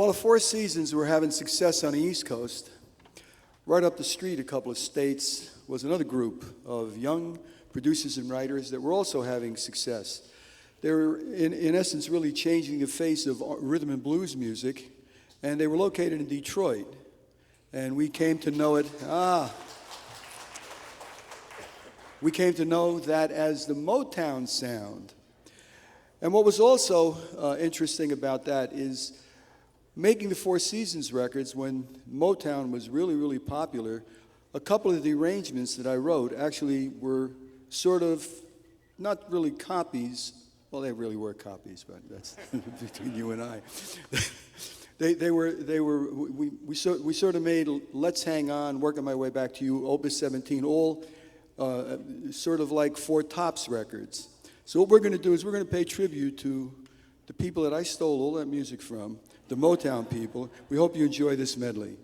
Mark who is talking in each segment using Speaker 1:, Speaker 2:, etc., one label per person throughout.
Speaker 1: While the Four Seasons were having success on the East Coast, right up the street, a couple of states, was another group of young producers and writers that were also having success. They were, in essence, really changing the face of rhythm and blues music, and they were located in Detroit. And we came to know it, we came to know that as the Motown sound. And what was also interesting about that is making the Four Seasons records when Motown was really, really popular. A couple of the arrangements that I wrote actually were sort of not really copies. Well, they really were copies, but that's between you and I. We sort of made Let's Hang On, Working My Way Back to You, Opus 17, all sort of like Four Tops records. So what we're going to do is we're going to pay tribute to the people that I stole all that music from, the Motown people. We hope you enjoy this medley.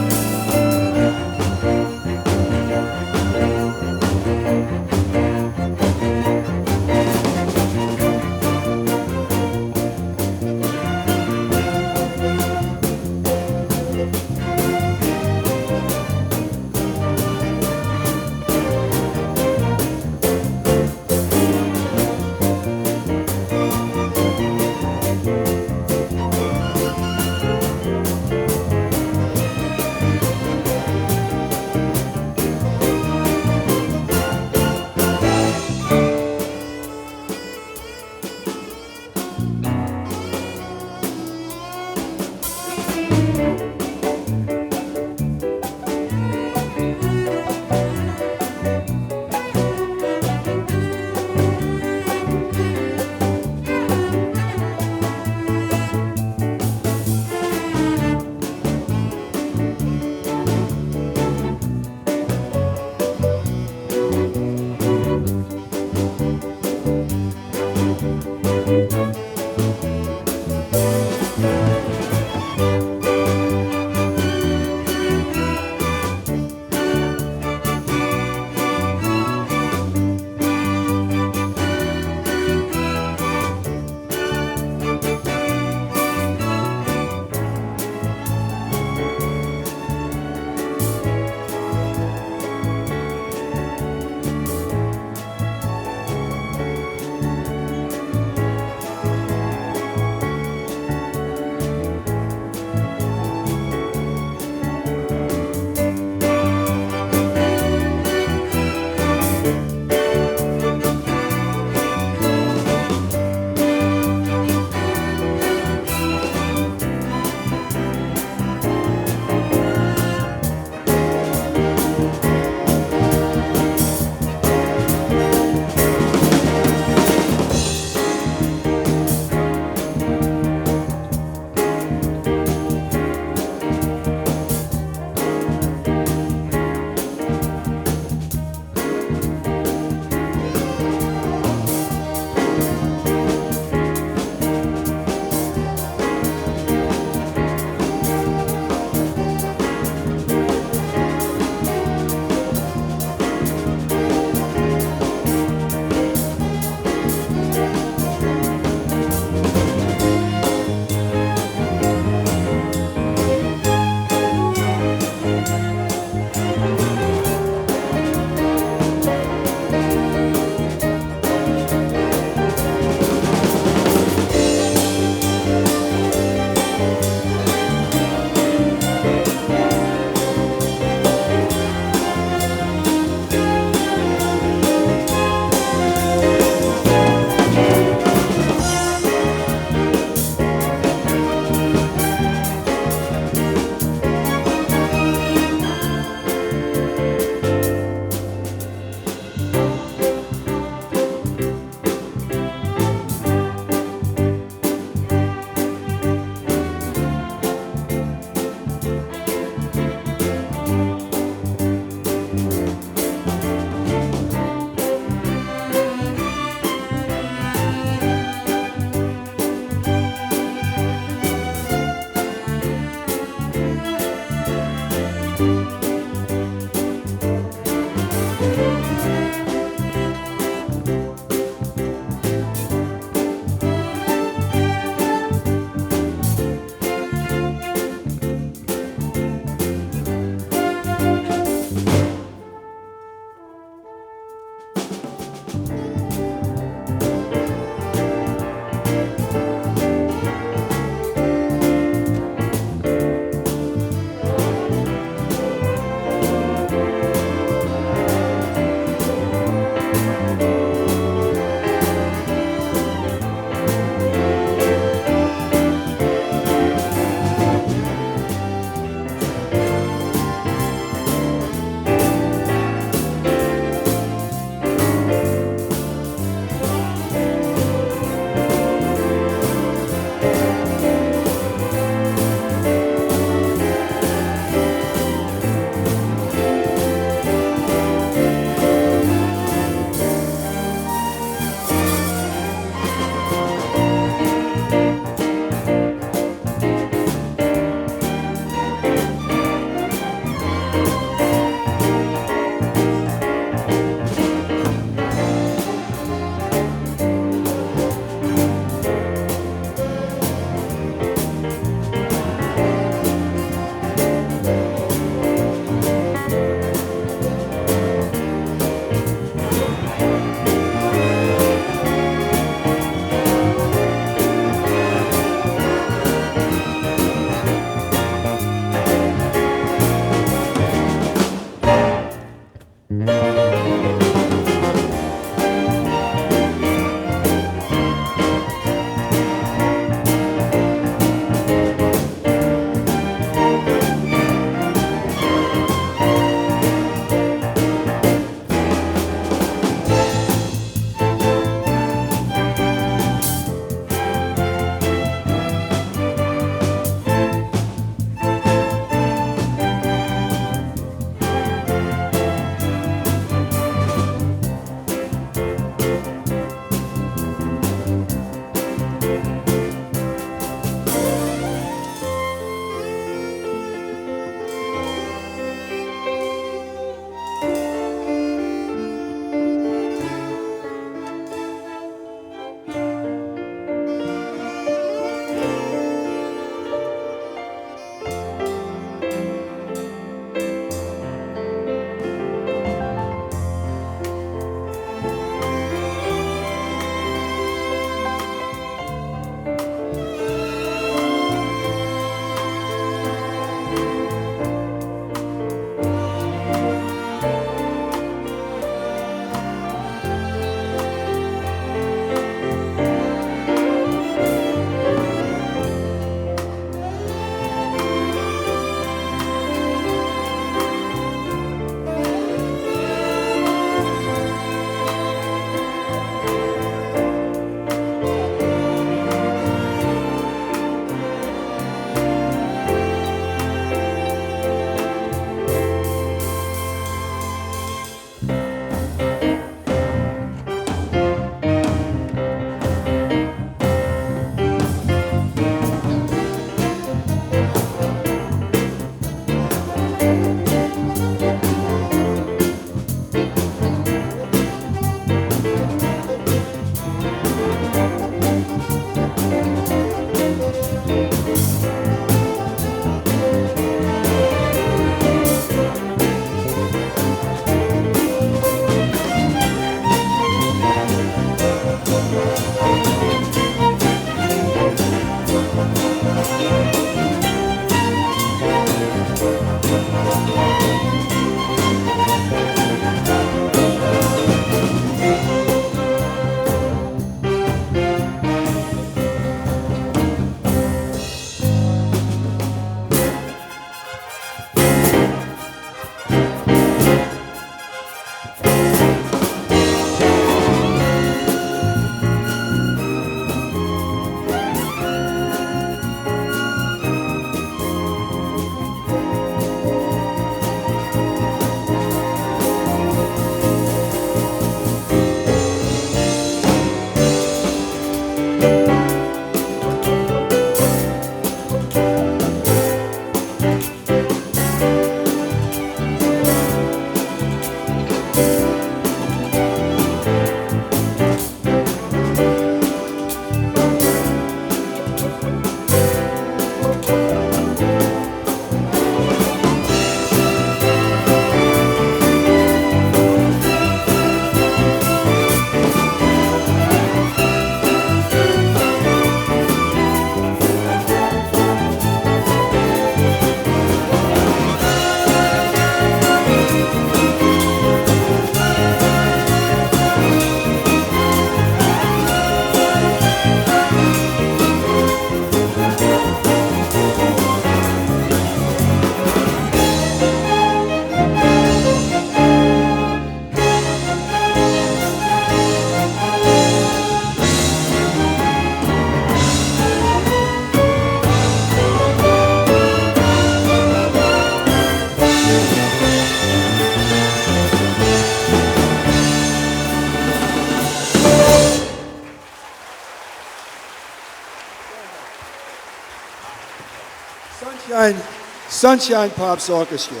Speaker 1: Sunshine Pops Orchestra.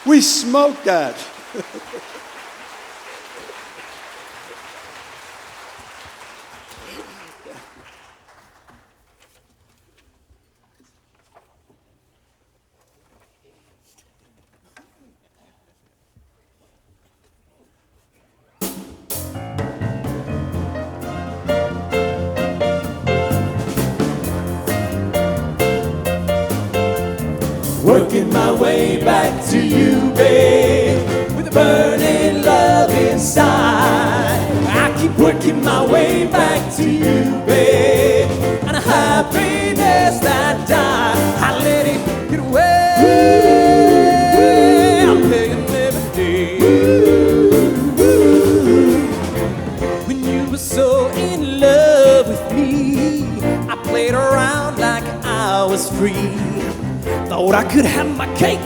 Speaker 1: We smoked that.
Speaker 2: Working my way back to you, babe, with a burning love inside. I keep working my way back to you, babe, and a happiness that died. I let it get away. I'm begging every day. When you were so in love with me, I played around like I was free. Thought I could have my cake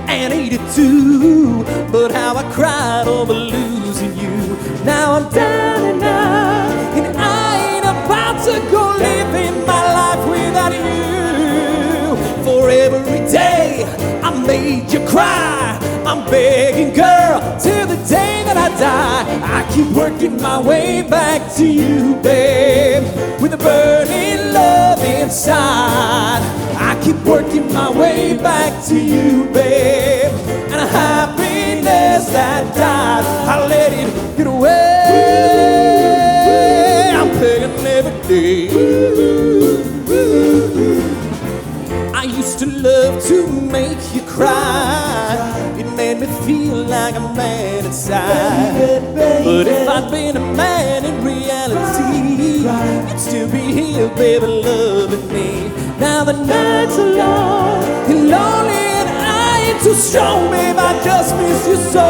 Speaker 2: and eat it too, but how I cried over losing you. Now I'm down and out, and I ain't about to go living my life without you. For every day I made you cry, I'm begging, girl, till the day that I die. I keep working my way back to you, babe, with a burning love inside. I keep working my way back to you, babe, and a happiness that died. I let it get away. I'm begging every day. I used to love to make you cry. It made me feel like a man inside. But if I'd been a man in reality, you'd still be here, baby, loving me. Now the nights are long and lonely, and I ain't too strong, babe, I just miss you so.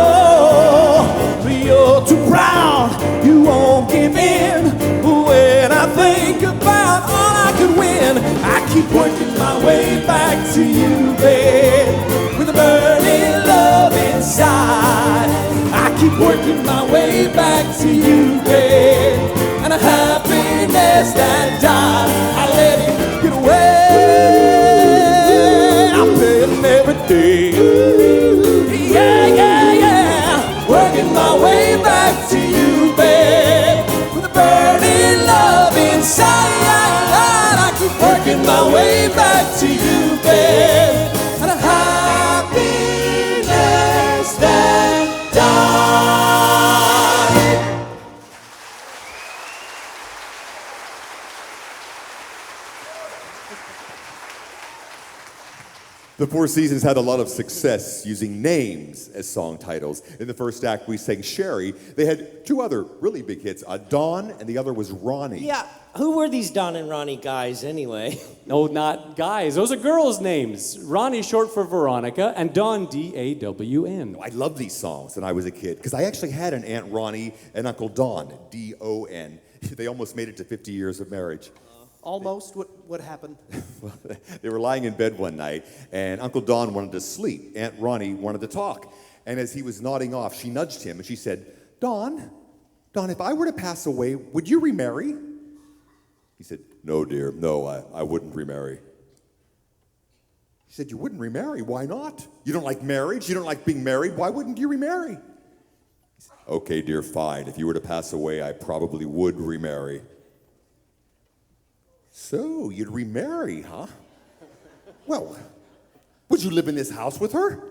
Speaker 2: But you're too proud, you won't give in. When I think about all I could win, I keep working my way back to you, babe, with a burning love inside. I keep working my way back to you, babe, and a happiness that died. I let it get away. I'm paying every day. Yeah, yeah, yeah. Working my way back to you, babe, with a burning love inside. I keep working my way back to you, babe, and a happiness that died.
Speaker 3: The Four Seasons had a lot of success using names as song titles. In the first act, we sang Sherry. They had two other really big hits, Dawn, and the other was Ronnie.
Speaker 4: Yeah, who were these Don and Ronnie guys anyway?
Speaker 5: No, not guys. Those are girls' names. Ronnie, short for Veronica, and Dawn, D-A-W-N.
Speaker 3: I love these songs when I was a kid, because I actually had an Aunt Ronnie and Uncle Don, D-O-N. They almost made it to 50 years of marriage.
Speaker 4: Almost? What happened?
Speaker 3: Well, they were lying in bed one night, and Uncle Don wanted to sleep. Aunt Ronnie wanted to talk. And as he was nodding off, she nudged him, and she said, Don, if I were to pass away, would you remarry? He said, no, dear, no, I wouldn't remarry. He said, you wouldn't remarry? Why not? You don't like marriage? You don't like being married? Why wouldn't you remarry? He said, okay, dear, fine. If you were to pass away, I probably would remarry. So, you'd remarry, huh? Well, would you live in this house with her?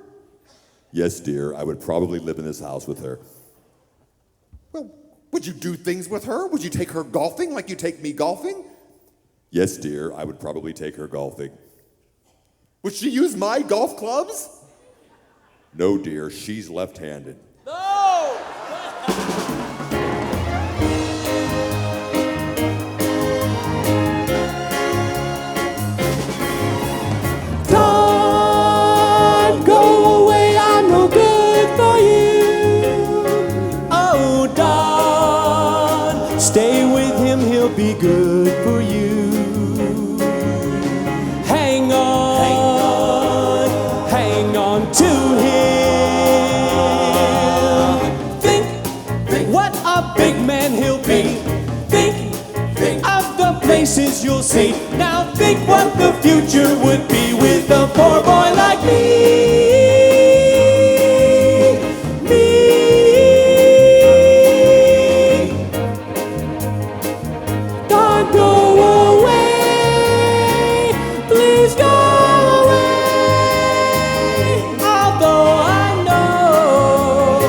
Speaker 3: Yes, dear, I would probably live in this house with her. Well, would you do things with her? Would you take her golfing like you take me golfing? Yes, dear, I would probably take her golfing. Would she use my golf clubs? No, dear, she's left-handed.
Speaker 4: No!
Speaker 2: Don, go away, I'm no good for you. Oh, Don, stay with him, he'll be good for you. Hang on to him. Think what a big man he'll be. Think of the places you'll see. Now think what the future would be with a poor boy like me. Don't go away, please go away. Although I know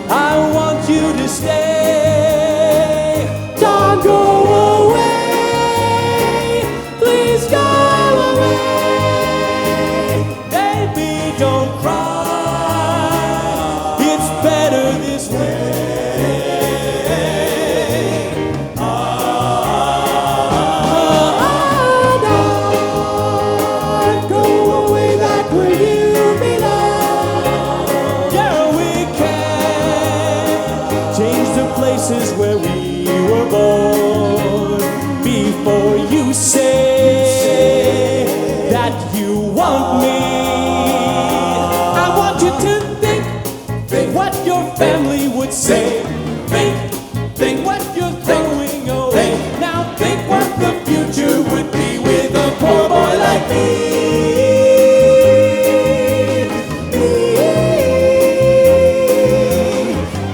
Speaker 2: I want you to stay. Don't go away, please go away. Baby, don't cry, it's better this way. Don't go away back where you belong. Yeah, we can change the places where we were born. Before you say that you want me, I want you to think what your family would say. Think what you're throwing away. Now think what the future would be with a poor boy like me.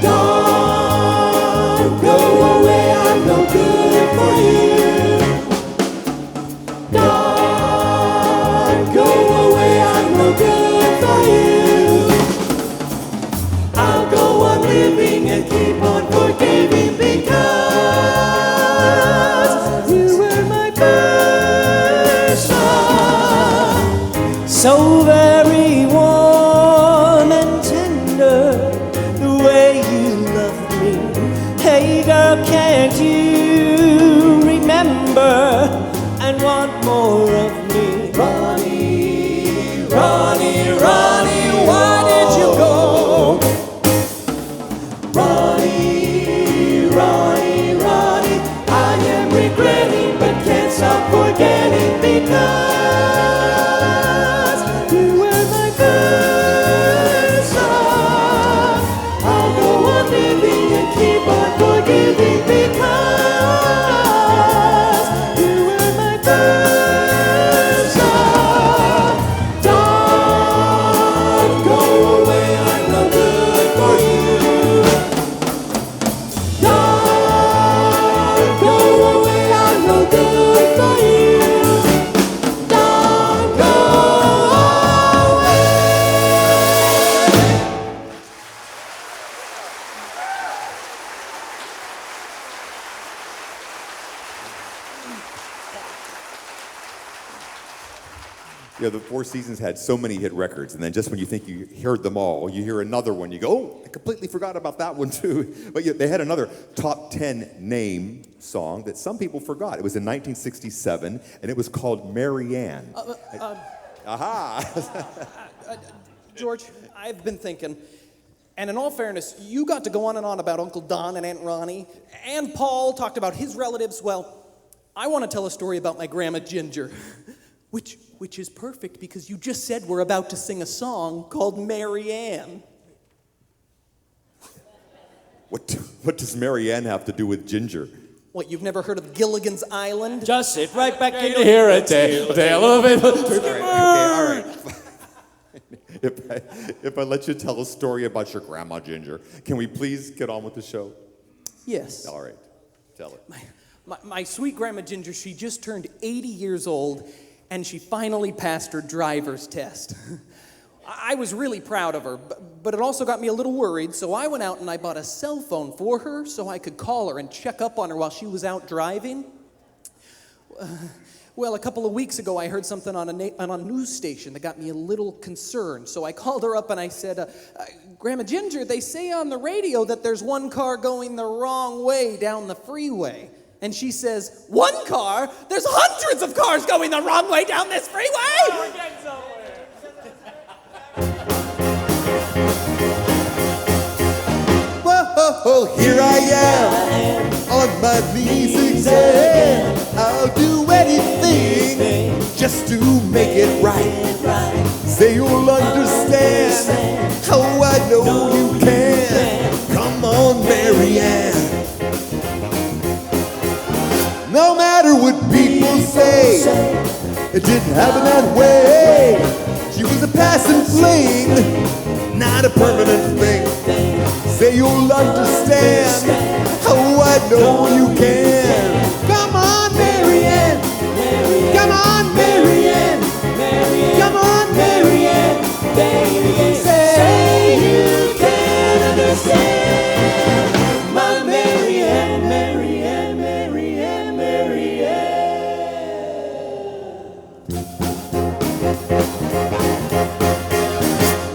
Speaker 2: Don't go away, I'm no good for you. Don't go away, I'm no good for you. I'll go on living and keep on forgiving because you were my first love. So very warm and tender, the way you love me. Hey girl, can't you remember and want more of me? Ronnie, Ronnie, Ronnie, why did you go? Ronnie, Ronnie, Ronnie, I am regretting but can't stop forgetting because you were my first love. I'll go on living and keep on forgiving because you were my first love. Don't go away, I'm no good for you. Don't go away, I'm no good for you. Don't go away.
Speaker 3: You know, the Four Seasons had so many hit records, and then just when you think you heard them all, you hear another one. You go, oh, I completely forgot about that one too. But yeah, they had another top 10 name song that some people forgot. It was in 1967, and it was called Mary Ann. Aha!
Speaker 4: George, I've been thinking, and in all fairness, you got to go on and on about Uncle Don and Aunt Ronnie, and Paul talked about his relatives. Well, I want to tell a story about my grandma Ginger, which is perfect because you just said we're about to sing a song called Mary Ann.
Speaker 3: What does Mary Ann have to do with Ginger?
Speaker 4: What, you've never heard of Gilligan's Island?
Speaker 2: Just sit right back
Speaker 5: to hear a tale of it.
Speaker 3: Okay, all right. If I let you tell a story about your grandma Ginger, can we please get on with the show?
Speaker 4: Yes.
Speaker 3: All right, tell it.
Speaker 4: My sweet grandma Ginger, she just turned 80 years old, and she finally passed her driver's test. I was really proud of her, but it also got me a little worried, so I went out and I bought a cell phone for her so I could call her and check up on her while she was out driving. Well, a couple of weeks ago, I heard something on a news station that got me a little concerned, so I called her up and I said, Grandma Ginger, they say on the radio that there's one car going the wrong way down the freeway. And she says, one car? There's hundreds of cars going the wrong way down this freeway!
Speaker 2: We're getting somewhere.
Speaker 3: Whoa, here I am, on my knees again. I'll do anything just to make it right. Say you'll understand how I know you can. Come on, Mary Ann. No matter what people say, It didn't happen that way. She was a passing fling, not a permanent thing. Say you'll understand. Oh, I know you can. Come on, Marianne. Come on, Marianne. Come on, Marianne. Say you can understand. My Marianne, Marianne, Marianne, Marianne.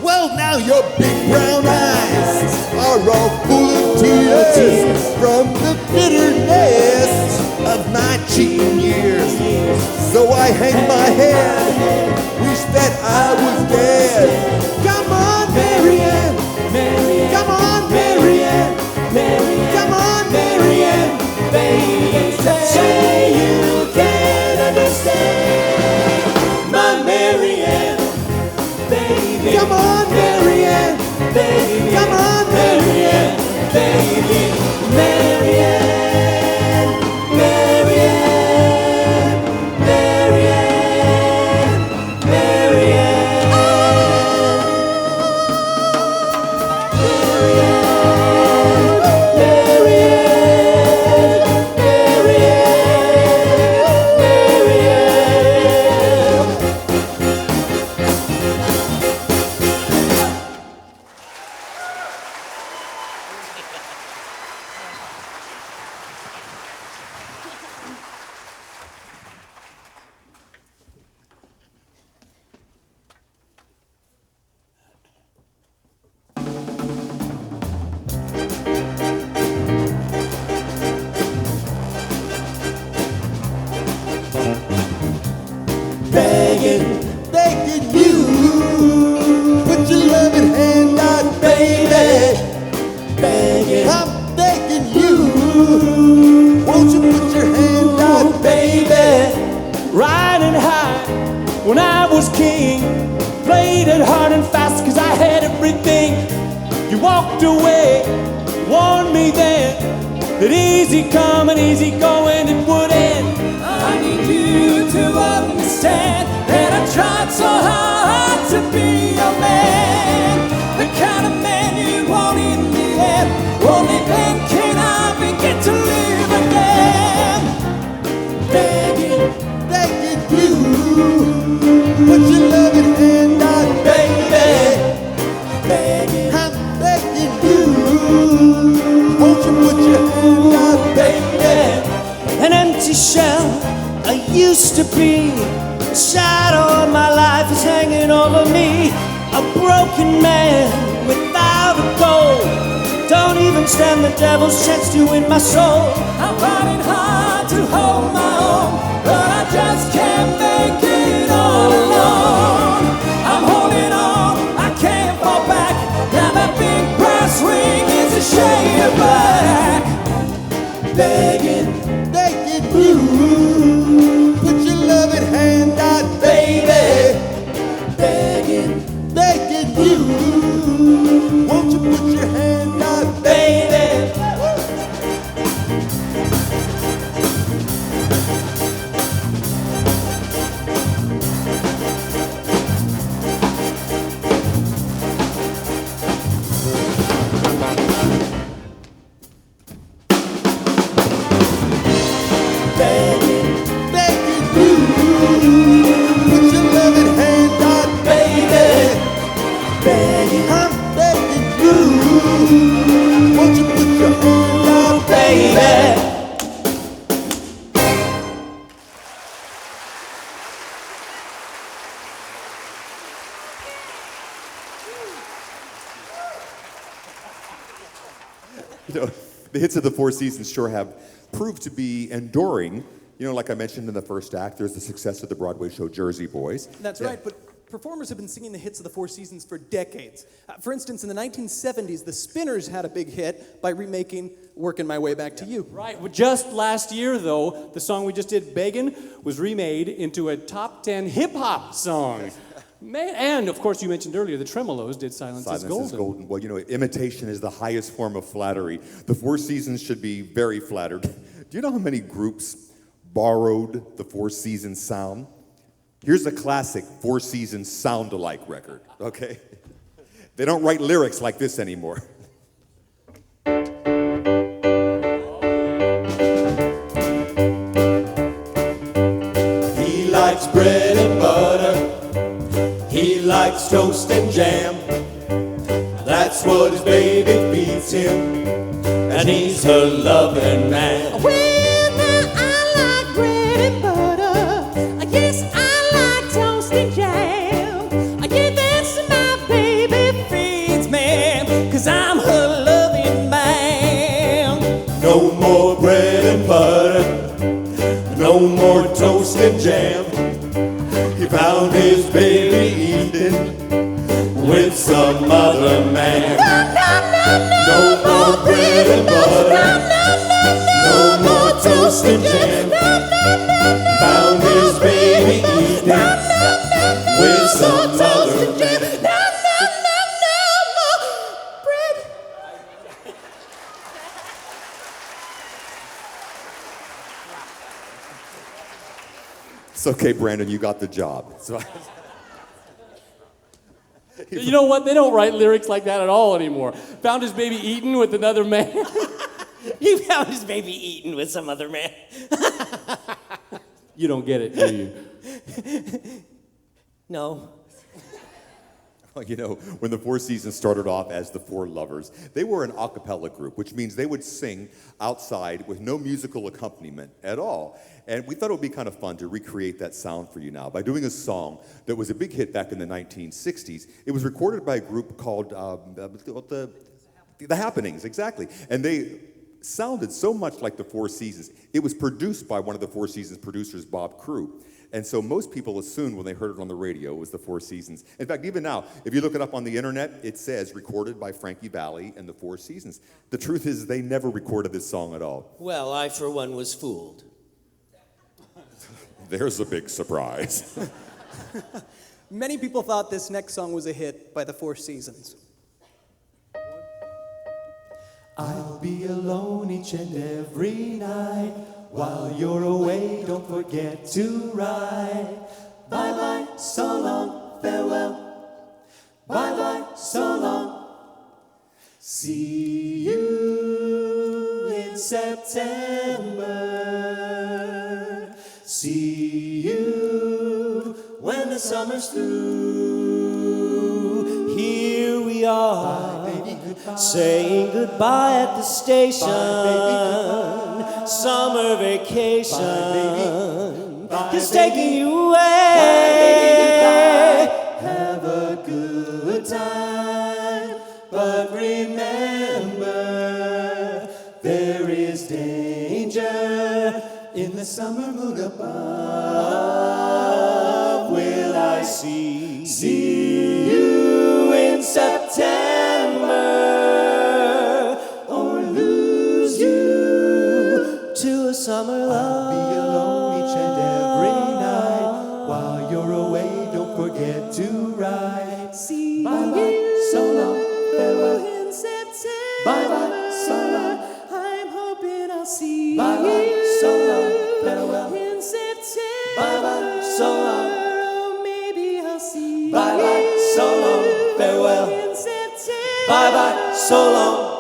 Speaker 3: Well, now your big brown eyes are all full of tears from the bitterness of my cheating years. So I hang my head, wish that I was dead. Come on, Marianne. Come on, Marianne. Come on, Marianne. Baby, say you can understand. My Marianne. Baby. Come on, Marianne. Baby. Come on, Marianne. Baby. Marianne. Marianne. Marianne. Marianne. Begging you, put your loving hand out, baby. Begging, I'm begging you, won't you put your hand out, baby?
Speaker 2: Riding high when I was king, played it hard and fast cause I had everything. You walked away, warned me then that easy come and easy going it would end. I need you to understand that I tried so hard to be your man, the kind of man you want in the end. Only then can I begin to live again.
Speaker 3: Begging you, put your loving hand out, baby. Begging, I'm begging you, won't you put your hand out, baby?
Speaker 2: An empty shell I used to be, the shadow of my life is hanging over me. A broken man without a goal, don't even stand the devil's chance to win my soul. I'm fighting hard to hold my own, but I just can't make it all alone. I'm holding on, I can't fall back. Now that big brass ring is a shade of black.
Speaker 3: Begging you, put your loving hand out, baby. Begging you, won't you put your hand out, baby?
Speaker 6: You know, the hits of the Four Seasons sure have proved to be enduring. You know, like I mentioned in the first act, there's the success of the Broadway show Jersey Boys.
Speaker 4: That's right, but performers have been singing the hits of the Four Seasons for decades. For instance, in the 1970s, the Spinners had a big hit by remaking Working My Way Back to You.
Speaker 5: Right. Well, just last year, though, the song we just did, Beggin', was remade into a top 10 hip-hop song. Man, and, of course, you mentioned earlier, the Tremolos did Silence is Golden.
Speaker 6: Silence is Golden. Well, you know, imitation is the highest form of flattery. The Four Seasons should be very flattered. Do you know how many groups borrowed the Four Seasons sound? Here's a classic Four Seasons sound-alike record, okay? They don't write lyrics like this anymore.
Speaker 2: He likes bread and butter. He likes toast and jam. That's what his baby feeds him, and he's her loving man.
Speaker 7: Well, now I like bread and butter. Yes, I like toast and jam. Yeah, that's my baby feeds me, 'cause I'm her loving man.
Speaker 2: No more bread and butter, no more toast and jam. He found his baby eating with some other man. No more bread and butter, no more toast and jam. Found his baby eating with some other man.
Speaker 6: It's okay, Brandon, you got the job. So
Speaker 5: You know what? They don't write lyrics like that at all anymore. Found his baby eaten with another man.
Speaker 8: He found his baby eaten with some other man.
Speaker 5: You don't get it, do you?
Speaker 8: No.
Speaker 6: Well, you know, when the Four Seasons started off as the Four Lovers, they were an a cappella group, which means they would sing outside with no musical accompaniment at all. And we thought it would be kind of fun to recreate that sound for you now by doing a song that was a big hit back in the 1960s. It was recorded by a group called The Happenings, exactly. And they sounded so much like the Four Seasons. It was produced by one of the Four Seasons producers, Bob Crew. And so most people assumed when they heard it on the radio it was the Four Seasons. In fact, even now, if you look it up on the internet, it says recorded by Frankie Valli and the Four Seasons. The truth is they never recorded this song at all.
Speaker 8: Well, I for one was fooled.
Speaker 6: There's a big surprise.
Speaker 4: Many people thought this next song was a hit by the Four Seasons.
Speaker 2: I'll be alone each and every night. While you're away, don't forget to write. Bye-bye, so long, farewell. Bye-bye, so long. See you in September. See you when the summer's through. Here we are, saying goodbye at the station. Summer vacation is taking you away. Have a good time, but remember there is danger in the summer moon above. Will I see you in September, or lose you to a summer love? I'll be alone each and every night. While you're away, don't forget to write. See bye-bye, so long, farewell. In September, bye-bye, so long. I'm hoping I'll see bye-bye, so long, farewell. In September, bye-bye, so long. Oh, maybe I'll see bye-bye, so long, farewell. In September, bye-bye, so long.